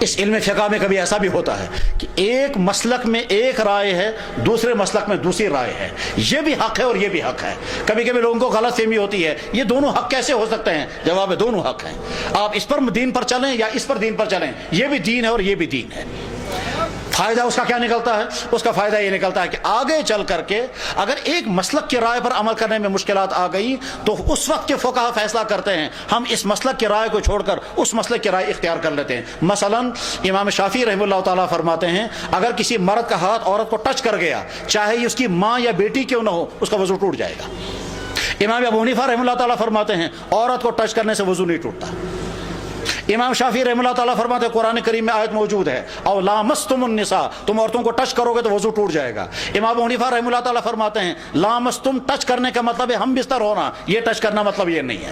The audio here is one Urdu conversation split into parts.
اس علم فقہ میں کبھی ایسا بھی ہوتا ہے کہ ایک مسلک میں ایک رائے ہے، دوسرے مسلک میں دوسری رائے ہے، یہ بھی حق ہے اور یہ بھی حق ہے۔ کبھی کبھی لوگوں کو غلط فہمی ہوتی ہے، یہ دونوں حق کیسے ہو سکتے ہیں؟ جواب ہے دونوں حق ہیں، آپ اس پر دین پر چلیں یا اس پر دین پر چلیں، یہ بھی دین ہے اور یہ بھی دین ہے۔ فائدہ اس کا کیا نکلتا ہے؟ اس کا فائدہ یہ نکلتا ہے کہ آگے چل کر کے اگر ایک مسلک کی رائے پر عمل کرنے میں مشکلات آ گئی تو اس وقت کے فقہا فیصلہ کرتے ہیں ہم اس مسلک کی رائے کو چھوڑ کر اس مسلک کی رائے اختیار کر لیتے ہیں۔ مثلا امام شافعی رحمہ اللہ تعالیٰ فرماتے ہیں اگر کسی مرد کا ہاتھ عورت کو ٹچ کر گیا، چاہے یہ اس کی ماں یا بیٹی کیوں نہ ہو، اس کا وضو ٹوٹ جائے گا۔ امام ابو حنیفہ رحمہ اللہ تعالیٰ فرماتے ہیں عورت کو ٹچ کرنے سے وضو نہیں ٹوٹتا۔ امام شافعی رحمہ اللہ تعالیٰ فرماتے ہیں قرآن کریم میں آیت موجود ہے او لامستم النساء، تم عورتوں کو ٹچ کرو گے تو وضو ٹوٹ جائے گا۔ امام ابو حنیفہ رحمہ اللہ تعالیٰ فرماتے ہیں لامستم ٹچ کرنے کا مطلب ہے ہم بستر ہونا، یہ ٹچ کرنا مطلب یہ نہیں ہے۔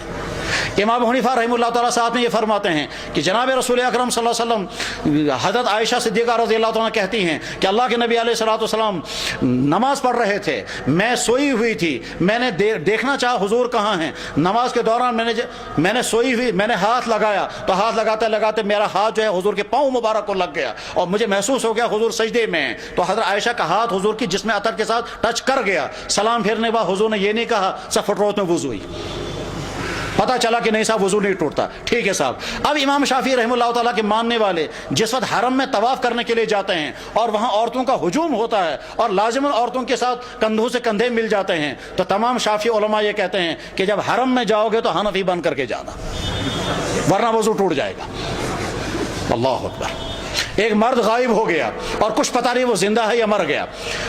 امام ابو حنیفہ رحمہ اللہ تعالیٰ صاحب میں یہ فرماتے ہیں کہ جناب رسول اکرم صلی اللہ علیہ وسلم، حضرت عائشہ صدیقہ رضی اللہ عنہ کہتی ہیں کہ اللہ کے نبی علیہ الصلوۃ والسلام نماز پڑھ رہے تھے، میں سوئی ہوئی تھی، میں نے دیکھنا چاہا حضور کہاں ہیں۔ نماز کے دوران میں نے سوئی ہوئی، میں نے ہاتھ لگایا تو ہاتھ لگاتے لگاتے میرا ہاتھ جو ہے حضور کے پاؤں مبارک کو لگ گیا اور مجھے محسوس ہو گیا حضور سجدے میں ہیں، تو حضرت عائشہ کا ہاتھ حضور کی جسم عطر کے ساتھ ٹچ کر گیا۔ سلام پھیرنے کے بعد حضور نے یہ نہیں کہا سب فٹروت میں وضو ہوئی، پتا چلا کہ نہیں صاحب وضو نہیں ٹوٹتا، ٹھیک ہے صاحب۔ اب امام شافعی رحمہ اللہ تعالیٰ کے ماننے والے جس وقت حرم میں طواف کرنے کے لیے جاتے ہیں اور وہاں عورتوں کا ہجوم ہوتا ہے اور لازماً عورتوں کے ساتھ کندھوں سے کندھے مل جاتے ہیں، تو تمام شافعی علماء یہ کہتے ہیں کہ جب حرم میں جاؤ گے تو حنفی بن کر کے جانا، ورنہ وضو ٹوٹ جائے گا۔ اللہ اکبر۔ ایک مرد غائب ہو گیا اور کچھ پتہ نہیں وہ زندہ ہے یا مر گیا،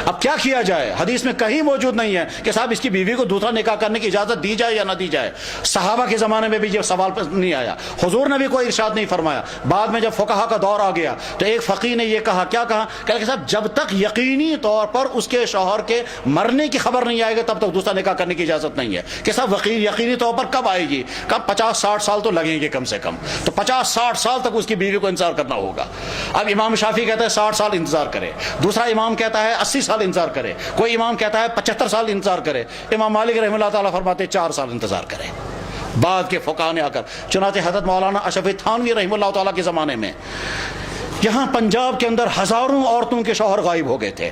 اب کیا کیا جائے؟ حدیث میں کہیں موجود نہیں ہے کہ صاحب اس کی بیوی کو دوسرا نکاح کرنے کی اجازت دی جائے یا نہ دی جائے۔ صحابہ کے زمانے میں بھی یہ سوال نہیں آیا، حضور نے بھی کوئی ارشاد نہیں فرمایا۔ بعد میں جب فقہا کا دور آ گیا تو ایک فقیہ نے یہ کہا، کیا کہا کہ صاحب جب تک یقینی طور پر اس کے شوہر کے مرنے کی خبر نہیں آئے گی تب تک دوسرا نکاح کرنے کی اجازت نہیں ہے۔ کہ صاحب یقینی طور پر کب آئے گی؟ کب 50-60 سال تو لگیں گے کم سے کم، تو 50-60 سال تک اس کی بیوی کو انتظار کرنا ہوگا۔ اب امام شافعی کہتا ہے 60 سال انتظار کرے، دوسرا امام کہتا ہے 80 سال انتظار کرے، کوئی امام کہتا ہے 75 سال انتظار کرے، امام مالک رحمہ اللہ تعالیٰ فرماتے 4 سال انتظار کرے۔ بعد کے فقہا نے آ کر، چنانچہ حضرت مولانا اشرف تھانوی رحمہ اللہ تعالیٰ کے زمانے میں یہاں پنجاب کے اندر ہزاروں عورتوں کے شوہر غائب ہو گئے تھے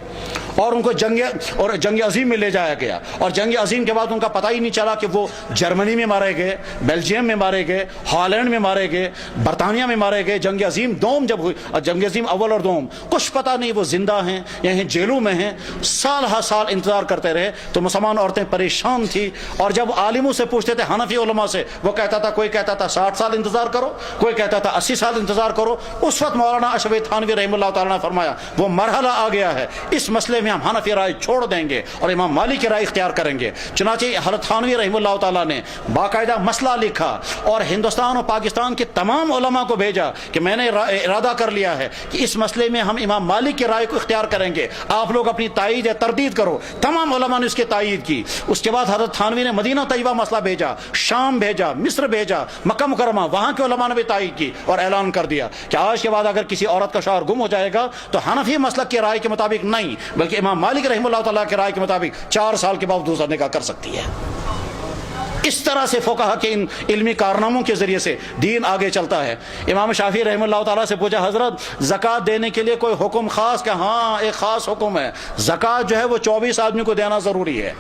اور ان کو جنگ عظیم میں لے جایا گیا، اور جنگ عظیم کے بعد ان کا پتہ ہی نہیں چلا کہ وہ جرمنی میں مارے گئے، بیلجیم میں مارے گئے، ہالینڈ میں مارے گئے، برطانیہ میں مارے گئے۔ جنگ عظیم دوم جب ہوئی، جنگ عظیم اول اور دوم، کچھ پتہ نہیں وہ زندہ ہیں یا جیلوں میں ہیں۔ سال ہر سال انتظار کرتے رہے تو مسلمان عورتیں پریشان تھی، اور جب عالموں سے پوچھتے تھے حنفی علماء سے، وہ کہتا تھا، کوئی کہتا تھا 60 سال انتظار کرو، کوئی کہتا تھا 80 سال انتظار کرو۔ اس وقت مولانا اشرف تھانوی رحمہ اللہ تعالیٰ نے فرمایا وہ مرحلہ آ گیا ہے، اس مسئلے میں ہم حنفی رائے چھوڑ دیں گے اور امام مالک کی رائے اختیار کریں گے۔ چنانچہ حضرت تھانوی رحمہ اللہ تعالیٰ نے باقاعدہ مسئلہ لکھا اور ہندوستان اور پاکستان کے تمام علماء کو بھیجا کہ میں نے ارادہ کر لیا ہے کہ اس مسئلے میں ہم امام مالک کی رائے کو اختیار کریں گے، آپ لوگ اپنی تائید یا تردید کرو۔ تمام علماء نے اس کی تائید کی۔ اس کے بعد حضرت تھانوی نے مدینہ طیبہ مسئلہ بھیجا، شام بھیجا، مصر بھیجا، مکہ مکرمہ، وہاں کے علماء نے بھی تائید کی اور اعلان کر دیا کہ آج کے بعد اگر کسی عورت کا شوہر گم ہو جائے گا تو حنفی مسلک کی رائے کے مطابق نہیں بلکہ امام مالک رحمہ اللہ تعالیٰ کی رائے کے مطابق 4 سال کے بعد دوسرا نکاح کر سکتی ہے۔ اس طرح سے فقہا کے ان علمی کارناموں کے ذریعے سے دین آگے چلتا ہے۔ امام شافعی رحمہ اللہ تعالیٰ سے پوچھا حضرت زکوٰۃ دینے کے لیے کوئی حکم خاص؟ کہ ہاں ایک خاص حکم ہے، زکوٰۃ جو ہے وہ 24 آدمی کو دینا ضروری ہے۔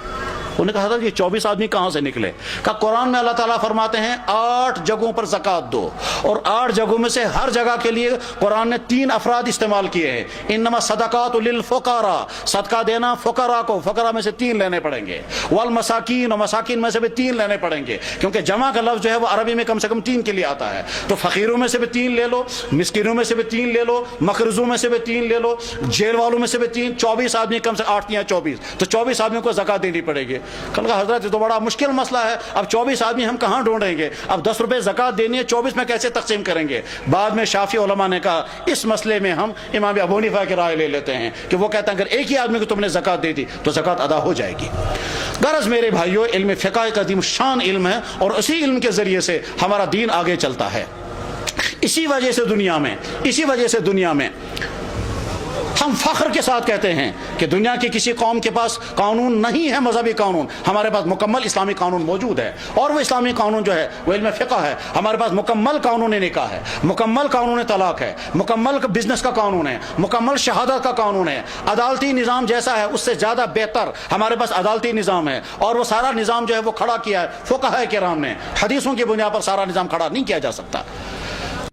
انہوں نے کہا حضرت یہ 24 آدمی کہاں سے نکلے؟ کہا قرآن میں اللہ تعالیٰ فرماتے ہیں 8 جگہوں پر زکوٰۃ دو، اور 8 جگہوں میں سے ہر جگہ کے لیے قرآن نے 3 افراد استعمال کیے ہیں۔ انما صدقات للفقراء، صدقہ دینا فقراء کو، فقراء میں سے 3 لینے پڑیں گے، والمساکین، اور مساکین میں سے بھی 3 لینے پڑیں گے، کیونکہ جمع کا لفظ جو ہے وہ عربی میں کم سے کم 3 کے لیے آتا ہے۔ تو فقیروں میں سے بھی 3 لے لو، مسکینوں میں سے بھی 3 لے لو، مقرضوں میں سے بھی 3 لے لو، جیل والوں میں سے بھی 3، 24 آدمی کم سے 8 یا 24، تو 24 آدمیوں کو زکوٰۃ دینی پڑے گی۔ کہا حضرت یہ تو بڑا مشکل مسئلہ ہے، اب 24 آدمی ہم کہاں ڈھونڈیں گے؟ اب 10 روپے زکوٰۃ دینی ہے، 24 میں کیسے تقسیم کریں گے؟ بعد میں شافعی علماء نے کہا اس مسئلے میں ہم امام ابو حنیفہ کی رائے لے لیتے ہیں کہ وہ کہتے ہیں اگر ایک ہی آدمی کو تم نے زکوٰۃ دے دی تو زکوٰۃ ادا ہو جائے گی۔ غرض میرے بھائیو، علم فقہ ایک عظیم شان علم ہے اور اسی علم کے ذریعے سے ہمارا دین آگے چلتا ہے۔ اسی وجہ سے دنیا میں ہم فخر کے ساتھ کہتے ہیں کہ دنیا کی کسی قوم کے پاس قانون نہیں ہے مذہبی قانون، ہمارے پاس مکمل اسلامی قانون موجود ہے، اور وہ اسلامی قانون جو ہے وہ علم فقہ ہے۔ ہمارے پاس مکمل قانون نکاح ہے، مکمل قانون طلاق ہے، مکمل بزنس کا قانون ہے، مکمل شہادت کا قانون ہے۔ عدالتی نظام جیسا ہے اس سے زیادہ بہتر ہمارے پاس عدالتی نظام ہے، اور وہ سارا نظام جو ہے وہ کھڑا کیا ہے فقہاء کرام نے۔ حدیثوں کی بنیاد پر سارا نظام کھڑا نہیں کیا جا سکتا۔